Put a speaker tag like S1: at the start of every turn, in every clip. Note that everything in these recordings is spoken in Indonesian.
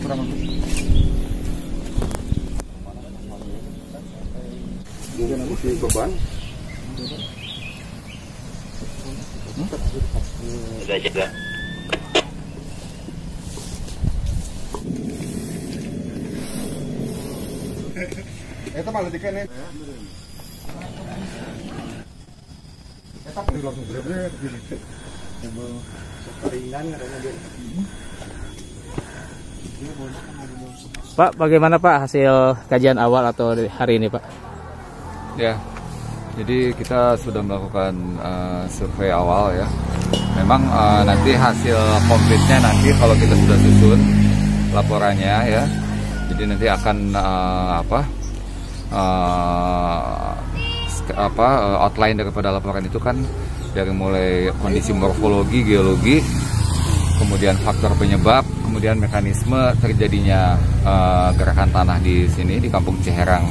S1: kurang lebih. Mungkin aku di beban.
S2: Udah jaga.
S1: Eta malah dikene. Eta langsung bener-bener gini. Ringan katanya dia.
S3: Pak, bagaimana Pak hasil kajian awal atau hari ini Pak?
S4: Ya, jadi kita sudah melakukan survei awal ya. Memang nanti hasil komplitnya nanti kalau kita sudah susun laporannya ya. Jadi nanti akan outline daripada laporan itu kan dari mulai kondisi morfologi, geologi, kemudian faktor penyebab, kemudian mekanisme terjadinya gerakan tanah di sini di Kampung Ciherang,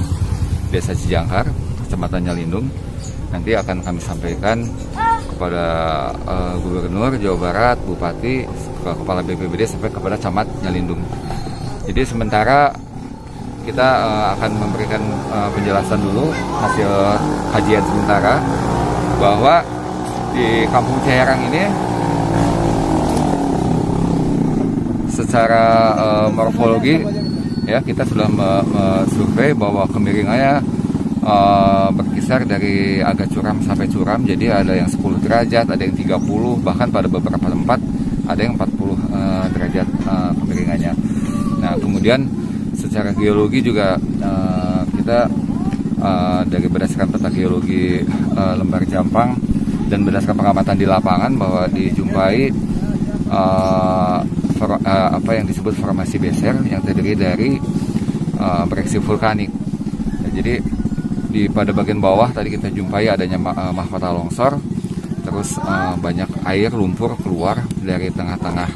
S4: Desa Cijangkar, Kecamatan Nyalindung. Nanti akan kami sampaikan kepada Gubernur Jawa Barat, Bupati, Kepala BPBD sampai kepada Camat Nyalindung. Jadi sementara kita akan memberikan penjelasan dulu hasil kajian sementara bahwa di Kampung Ciherang ini secara morfologi ya kita sudah survei bahwa kemiringannya berkisar dari agak curam sampai curam, jadi ada yang 10 derajat, ada yang 30, bahkan pada beberapa tempat ada yang 40 derajat kemiringannya. Nah kemudian secara geologi juga kita dari berdasarkan peta geologi Lembar Jampang dan berdasarkan pengamatan di lapangan bahwa dijumpai apa yang disebut formasi beser yang terdiri dari bereaksi vulkanik. Nah, jadi pada bagian bawah tadi kita jumpai adanya mahkota longsor, terus banyak air lumpur keluar dari tengah-tengah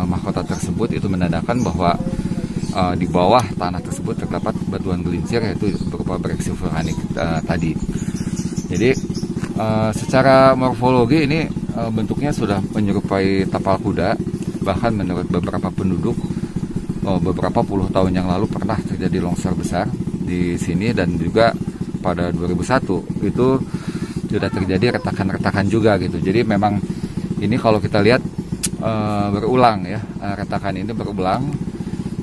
S4: mahkota tersebut. Itu menandakan bahwa di bawah tanah tersebut terdapat batuan gelincir yaitu berupa bereaksi vulkanik tadi. Jadi secara morfologi ini bentuknya sudah menyerupai tapal kuda. Bahkan menurut beberapa penduduk beberapa puluh tahun yang lalu pernah terjadi longsor besar di sini, dan juga pada 2001 itu sudah terjadi retakan-retakan juga gitu. Jadi memang ini kalau kita lihat berulang ya, retakan ini berulang.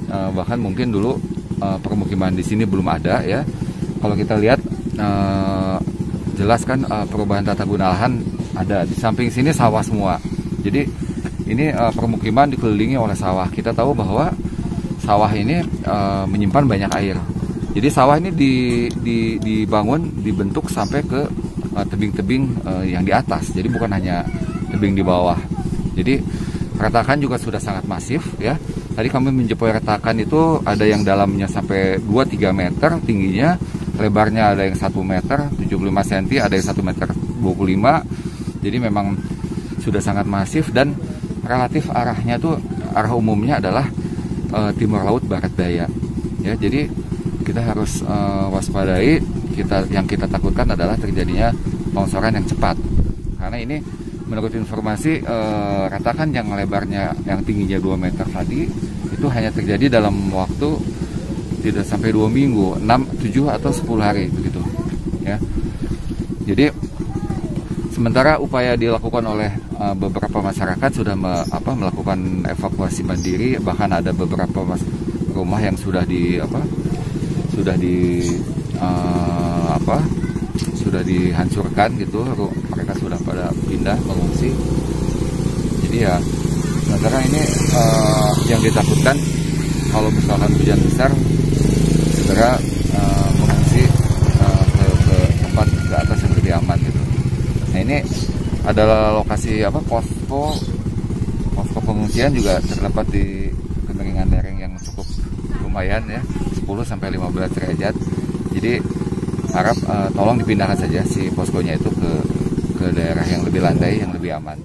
S4: Bahkan mungkin dulu permukiman di sini belum ada ya. Kalau kita lihat jelas kan perubahan tata guna lahan ada. Di samping sini sawah semua. Jadi ini permukiman dikelilingi oleh sawah. Kita tahu bahwa sawah ini menyimpan banyak air. Jadi sawah ini dibangun, dibentuk sampai ke tebing-tebing yang di atas. Jadi bukan hanya tebing di bawah. Jadi retakan juga sudah sangat masif ya. Tadi kami menjumpai retakan itu ada yang dalamnya sampai 2-3 meter tingginya, lebarnya ada yang 1 meter 75 cm, ada yang 1 meter 25. Jadi memang sudah sangat masif, dan relatif arahnya tuh arah umumnya adalah timur laut barat daya. Ya, jadi kita harus waspadai. Yang kita takutkan adalah terjadinya longsoran yang cepat. Karena ini menurut informasi retakan yang lebarnya yang tingginya 2 meter tadi itu hanya terjadi dalam waktu tidak sampai 2 minggu, 6, 7 atau 10 hari begitu. Ya. Jadi sementara upaya dilakukan oleh beberapa masyarakat sudah melakukan evakuasi mandiri, bahkan ada beberapa rumah yang sudah dihancurkan gitu, mereka sudah pada pindah mengungsi. Jadi ya sementara ini yang ditakutkan kalau misalkan hujan besar segera mengungsi ke tempat ke atas yang lebih aman gitu. Nah ini adalah lokasi posko pengungsian juga terdapat di kemiringan lereng yang cukup lumayan ya, 10-15 derajat. Jadi harap tolong dipindahkan saja si poskonya itu ke daerah yang lebih landai, yang lebih aman.